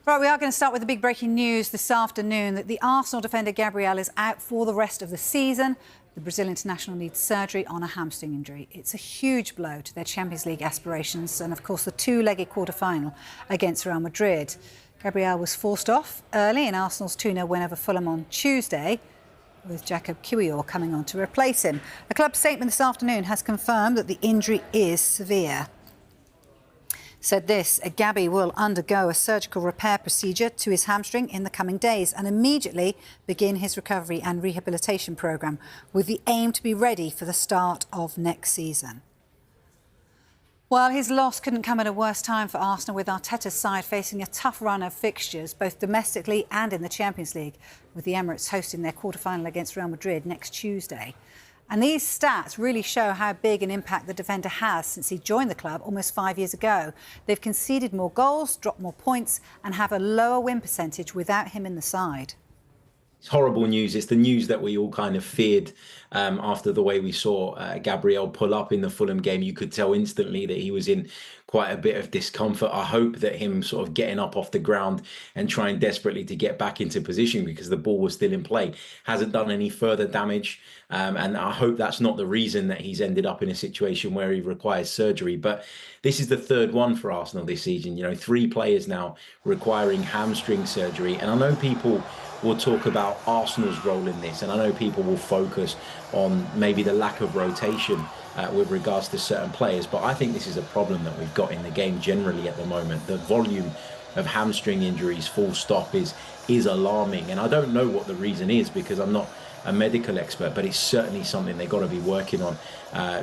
Right, we are going to start with the big breaking news this afternoon that the Arsenal defender Gabriel is out for the rest of the season. The Brazil international needs surgery on a hamstring injury. It's a huge blow to their Champions League aspirations and, of course, the two-legged quarter-final against Real Madrid. Gabriel was forced off early in Arsenal's 2-0 win over Fulham on Tuesday, with Jacob Kiwior coming on to replace him. A club statement this afternoon has confirmed that the injury is severe. Said this, Gabby will undergo a surgical repair procedure to his hamstring in the coming days and immediately begin his recovery and rehabilitation programme with the aim to be ready for the start of next season. Well, his loss couldn't come at a worse time for Arsenal, with Arteta's side facing a tough run of fixtures, both domestically and in the Champions League, with the Emirates hosting their quarter-final against Real Madrid next Tuesday. And these stats really show how big an impact the defender has since he joined the club almost 5 years ago. They've conceded more goals, dropped more points and have a lower win percentage without him in the side. It's horrible news. It's the news that we all kind of feared after the way we saw Gabriel pull up in the Fulham game. You could tell instantly that he was in quite a bit of discomfort. I hope that him sort of getting up off the ground and trying desperately to get back into position because the ball was still in play hasn't done any further damage. And I hope that's not the reason that he's ended up in a situation where he requires surgery. But this is the third one for Arsenal this season. You know, 3 players now requiring hamstring surgery. And I know people will talk about Arsenal's role in this, and I know people will focus on maybe the lack of rotation with regards to certain players, but I think this is a problem that we've got in the game generally at the moment. The volume of hamstring injuries, full stop, is alarming, and I don't know what the reason is because I'm not a medical expert, but it's certainly something they've got to be working on,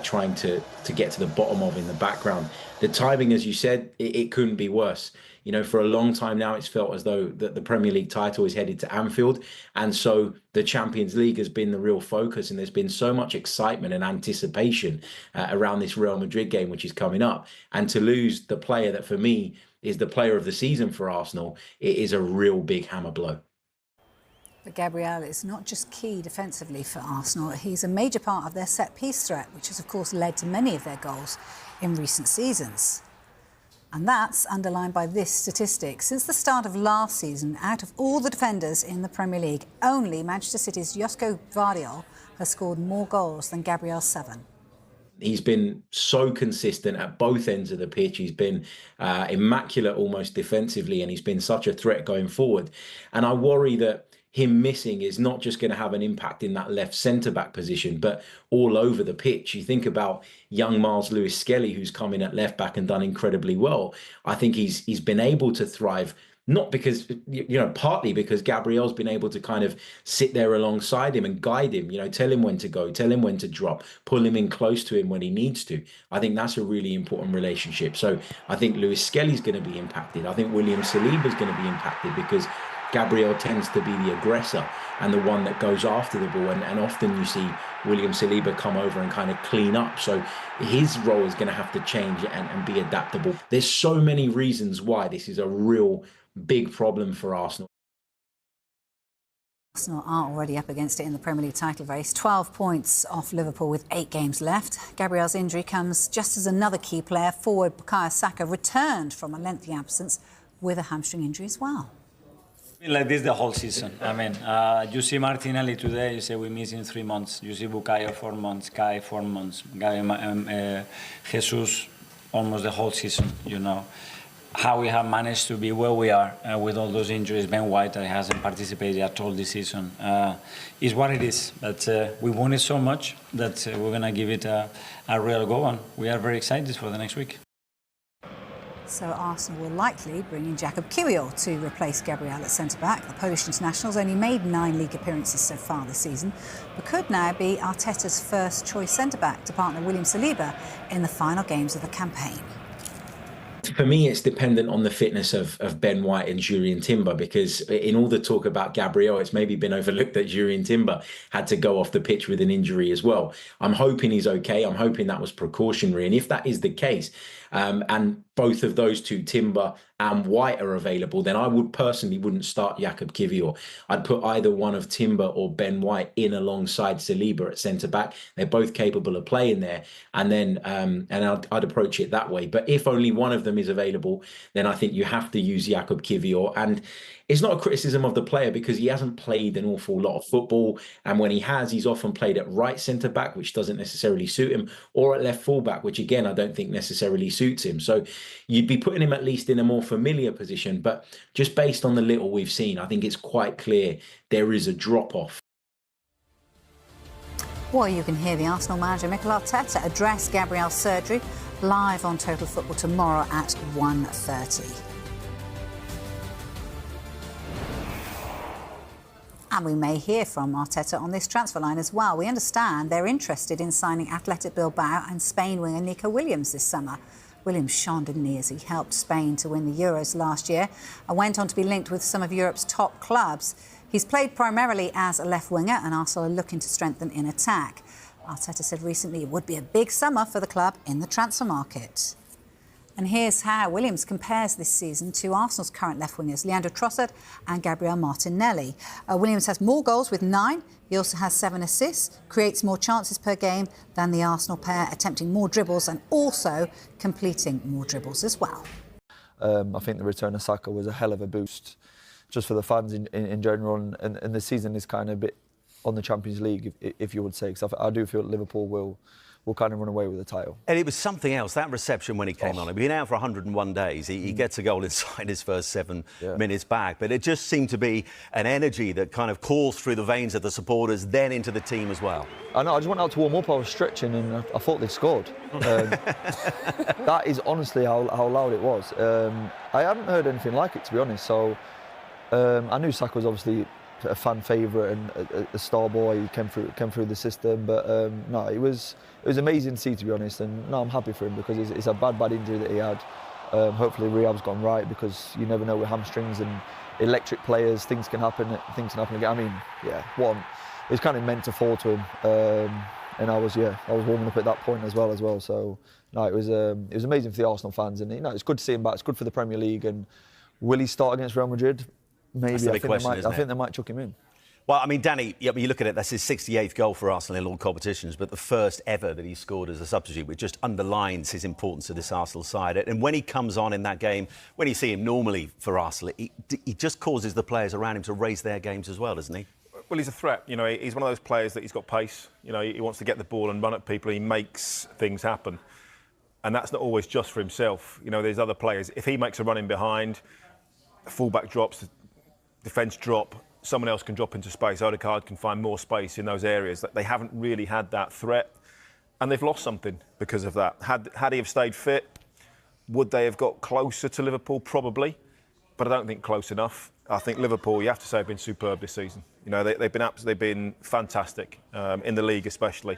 trying to get to the bottom of in the background. The timing, as you said, it couldn't be worse. You know, for a long time now, it's felt as though the Premier League title is headed to Anfield. And so the Champions League has been the real focus. And there's been so much excitement and anticipation around this Real Madrid game, which is coming up. And to lose the player that, for me, is the player of the season for Arsenal, it is a real big hammer blow. But Gabriel is not just key defensively for Arsenal. He's a major part of their set-piece threat, which has, of course, led to many of their goals in recent seasons. And that's underlined by this statistic. Since the start of last season, out of all the defenders in the Premier League, only Manchester City's Josko Gvardiol has scored more goals than Gabriel's 7. He's been so consistent at both ends of the pitch. He's been immaculate almost defensively, and he's been such a threat going forward. And I worry that him missing is not just going to have an impact in that left centre-back position, but all over the pitch. You think about young Miles Lewis-Skelly, who's come in at left-back and done incredibly well. I think he's been able to thrive, not because, you know, partly because Gabriel's been able to kind of sit there alongside him and guide him, you know, tell him when to go, tell him when to drop, pull him in close to him when he needs to. I think that's a really important relationship. So I think Lewis-Skelly's going to be impacted. I think William Saliba's going to be impacted because Gabriel tends to be the aggressor and the one that goes after the ball. And often you see William Saliba come over and kind of clean up. So his role is going to have to change and be adaptable. There's so many reasons why this is a real big problem for Arsenal. Arsenal are already up against it in the Premier League title race. 12 points off Liverpool with 8 games left. Gabriel's injury comes just as another key player, forward Bukayo Saka, returned from a lengthy absence with a hamstring injury as well. Like this the whole season. I mean, you see Martinelli today, you say we miss in 3 months. You see Bukayo 4 months, Kai 4 months, Jesus almost the whole season, you know. How we have managed to be where we are with all those injuries. Ben White hasn't participated at all this season. Is what it is. But we won it so much that we're going to give it a real go, and we are very excited for the next week. So Arsenal will likely bring in Jacob Kiwior to replace Gabriel at centre-back. The Polish international's only made 9 league appearances so far this season, but could now be Arteta's first-choice centre-back to partner William Saliba in the final games of the campaign. For me, it's dependent on the fitness of Ben White and Jurrien Timber, because in all the talk about Gabriel, it's maybe been overlooked that Jurrien Timber had to go off the pitch with an injury as well. I'm hoping he's okay. I'm hoping that was precautionary. And if that is the case, and both of those two, Timber and White, are available, then I would personally wouldn't start Jakub Kiwior. I'd put either one of Timber or Ben White in alongside Saliba at centre-back. They're both capable of playing there, and then I'd approach it that way. But if only one of them is available, then I think you have to use Jakub Kiwior. And it's not a criticism of the player, because he hasn't played an awful lot of football, and when he has, he's often played at right centre-back, which doesn't necessarily suit him, or at left full-back, which again I don't think necessarily suits him. So you'd be putting him at least in a more familiar position, but just based on the little we've seen, I think it's quite clear there is a drop-off. Well, you can hear the Arsenal manager Mikel Arteta address Gabriel's surgery live on Total Football tomorrow at 1:30. And we may hear from Arteta on this transfer line as well. We understand they're interested in signing Athletic Bilbao and Spain winger Nico Williams this summer. Williams shone, didn't he, as he helped Spain to win the Euros last year and went on to be linked with some of Europe's top clubs. He's played primarily as a left winger, and Arsenal are looking to strengthen in attack. Arteta said recently it would be a big summer for the club in the transfer market. And here's how Williams compares this season to Arsenal's current left wingers, Leandro Trossard and Gabriel Martinelli. Williams has more goals with 9. He also has 7 assists, creates more chances per game than the Arsenal pair, attempting more dribbles and also completing more dribbles as well. I think the return of Saka was a hell of a boost just for the fans in general, and the season is kind of a bit on the Champions League, if you would say, because I do feel Liverpool will kind of run away with the title. And it was something else, that reception when he came on. He'd been out for 101 days. He gets a goal inside his first 7 minutes back. But it just seemed to be an energy that kind of coursed through the veins of the supporters, then into the team as well. I know, I just went out to warm up, I was stretching, and I thought they'd scored. That is honestly how loud it was. I hadn't heard anything like it, to be honest. So I knew Saka was obviously a fan favourite and a star boy. He came through the system, but no, it was amazing to see, to be honest. And no, I'm happy for him, because it's a bad injury that he had. Hopefully rehab's gone right, because you never know with hamstrings and electric players, things can happen again. I mean, yeah, it was kind of meant to fall to him, and I was warming up at that point as well. So no, it was amazing for the Arsenal fans, and it's good to see him back. It's good for the Premier League. And will he start against Real Madrid? Maybe. That's the big question, isn't it? I think they might chuck him in. Well, I mean, Danny, you look at it, that's his 68th goal for Arsenal in all competitions, but the first ever that he scored as a substitute, which just underlines his importance to this Arsenal side. And when he comes on in that game, when you see him normally for Arsenal, he just causes the players around him to raise their games as well, doesn't he? Well, he's a threat. He's one of those players that he's got pace. He wants to get the ball and run at people. He makes things happen. And that's not always just for himself. There's other players. If he makes a run in behind, the fullback drops, the defence drop, someone else can drop into space. Odegaard can find more space in those areas. They haven't really had that threat, and they've lost something because of that. Had he have stayed fit, would they have got closer to Liverpool? Probably, but I don't think close enough. I think Liverpool, you have to say, have been superb this season. They've been fantastic in the league, especially.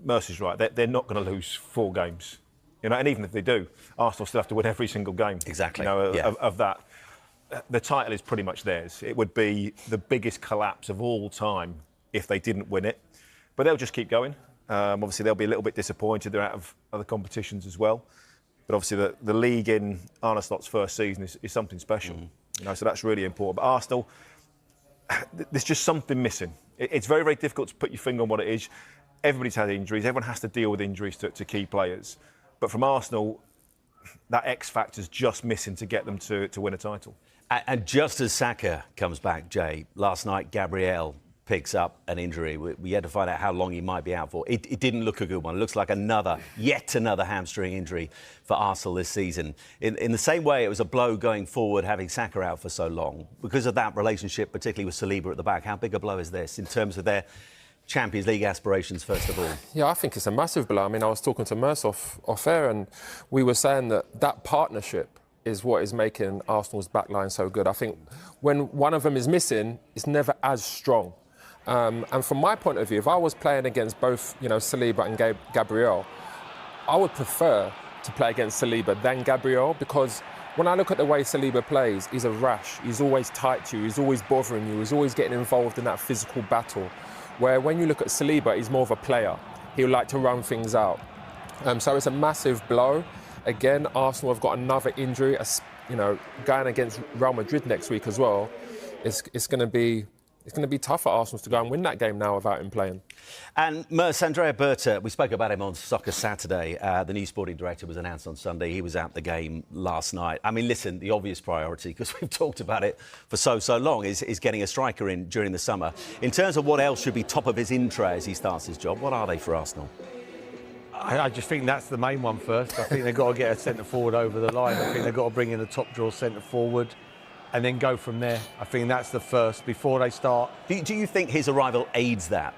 Mercy's right. They're not going to lose 4 games. And even if they do, Arsenal still have to win every single game. Exactly. Of that. The title is pretty much theirs. It would be the biggest collapse of all time if they didn't win it. But they'll just keep going. Obviously, they'll be a little bit disappointed. They're out of other competitions as well. But obviously, the league in Arne Slot's first season is something special. So that's really important. But Arsenal, there's just something missing. It's very, very difficult to put your finger on what it is. Everybody's had injuries. Everyone has to deal with injuries to key players. But from Arsenal, that X factor's just missing to get them to win a title. And just as Saka comes back, Jay, last night Gabriel picks up an injury. We had to find out how long he might be out for. It didn't look a good one. It looks like yet another hamstring injury for Arsenal this season. In the same way, it was a blow going forward having Saka out for so long. Because of that relationship, particularly with Saliba at the back, how big a blow is this in terms of their Champions League aspirations, first of all? Yeah, I think it's a massive blow. I mean, I was talking to Merce off air, and we were saying that partnership is what is making Arsenal's backline so good. I think when one of them is missing, it's never as strong. And from my point of view, if I was playing against both, Saliba and Gabriel, I would prefer to play against Saliba than Gabriel, because when I look at the way Saliba plays, he's a rash. He's always tight to you. He's always bothering you. He's always getting involved in that physical battle. Where when you look at Saliba, he's more of a player. He'll like to run things out. So it's a massive blow. Again, Arsenal have got another injury. Going against Real Madrid next week as well. It's going to be tough for Arsenal to go and win that game now without him playing. And Merce, Andrea Berta, we spoke about him on Soccer Saturday. The new sporting director was announced on Sunday. He was at the game last night. I mean, listen, the obvious priority, because we've talked about it for so long, is getting a striker in during the summer. In terms of what else should be top of his in tray as he starts his job, what are they for Arsenal? I just think that's the main one first. I think they've got to get a centre-forward over the line. I think they've got to bring in a top-draw centre-forward and then go from there. I think that's the first, before they start. Do you think his arrival aids that?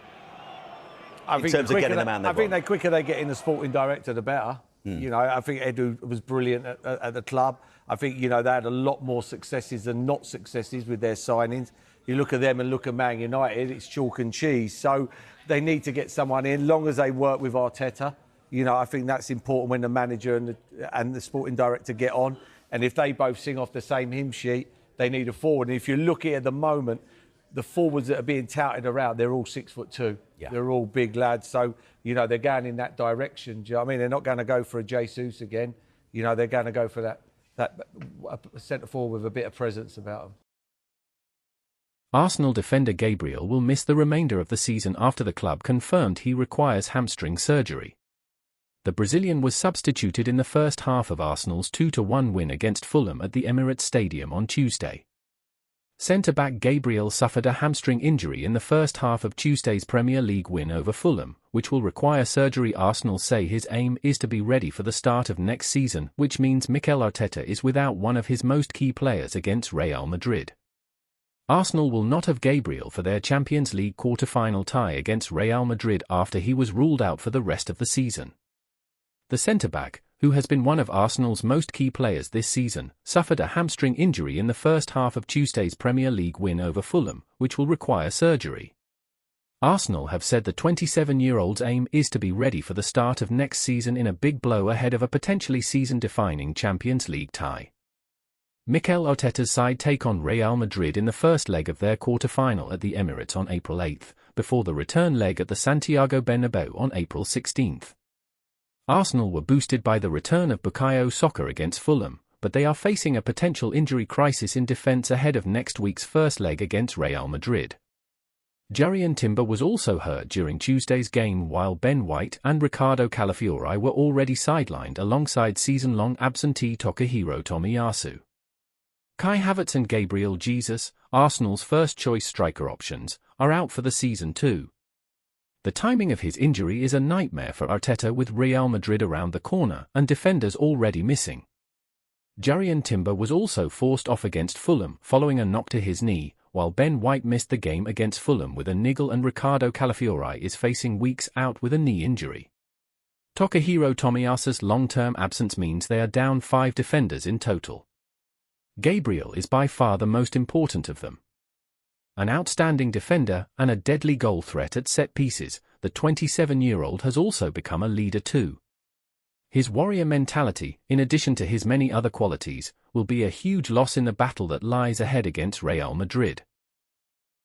I think terms of getting the man they want? I think the quicker they get in the sporting director, the better. You know, I think Edu was brilliant at the club. I think, you know, they had a lot more successes than not successes with their signings. You look at them and look at Man United, it's chalk and cheese. So they need to get someone in, long as they work with Arteta. You know, I think that's important when the manager and the sporting director get on. And if they both sing off the same hymn sheet, they need a forward. And if you look at the moment, the forwards that are being touted around, they're all 6'2". Yeah. They're all big lads. So, you know, they're going in that direction. Do you know what I mean? They're not going to go for a Jesus again. You know, they're going to go for that centre forward with a bit of presence about them. Arsenal defender Gabriel will miss the remainder of the season after the club confirmed he requires hamstring surgery. The Brazilian was substituted in the first half of Arsenal's 2-1 win against Fulham at the Emirates Stadium on Tuesday. Centre-back Gabriel suffered a hamstring injury in the first half of Tuesday's Premier League win over Fulham, which will require surgery. Arsenal say his aim is to be ready for the start of next season, which means Mikel Arteta is without one of his most key players against Real Madrid. Arsenal will not have Gabriel for their Champions League quarter-final tie against Real Madrid after he was ruled out for the rest of the season. The centre-back, who has been one of Arsenal's most key players this season, suffered a hamstring injury in the first half of Tuesday's Premier League win over Fulham, which will require surgery. Arsenal have said the 27-year-old's aim is to be ready for the start of next season in a big blow ahead of a potentially season-defining Champions League tie. Mikel Arteta's side take on Real Madrid in the first leg of their quarter-final at the Emirates on April 8, before the return leg at the Santiago Bernabeu on April 16. Arsenal were boosted by the return of Bukayo Saka against Fulham, but they are facing a potential injury crisis in defence ahead of next week's first leg against Real Madrid. Jurrien Timber was also hurt during Tuesday's game, while Ben White and Ricardo Calafiori were already sidelined alongside season-long absentee Takahiro Tomiyasu. Kai Havertz and Gabriel Jesus, Arsenal's first-choice striker options, are out for the season too. The timing of his injury is a nightmare for Arteta, with Real Madrid around the corner and defenders already missing. Jurrien Timber was also forced off against Fulham following a knock to his knee, while Ben White missed the game against Fulham with a niggle, and Ricardo Calafiori is facing weeks out with a knee injury. Takahiro Tomiyasu's long-term absence means they are down 5 defenders in total. Gabriel is by far the most important of them. An outstanding defender and a deadly goal threat at set pieces, the 27-year-old has also become a leader too. His warrior mentality, in addition to his many other qualities, will be a huge loss in the battle that lies ahead against Real Madrid.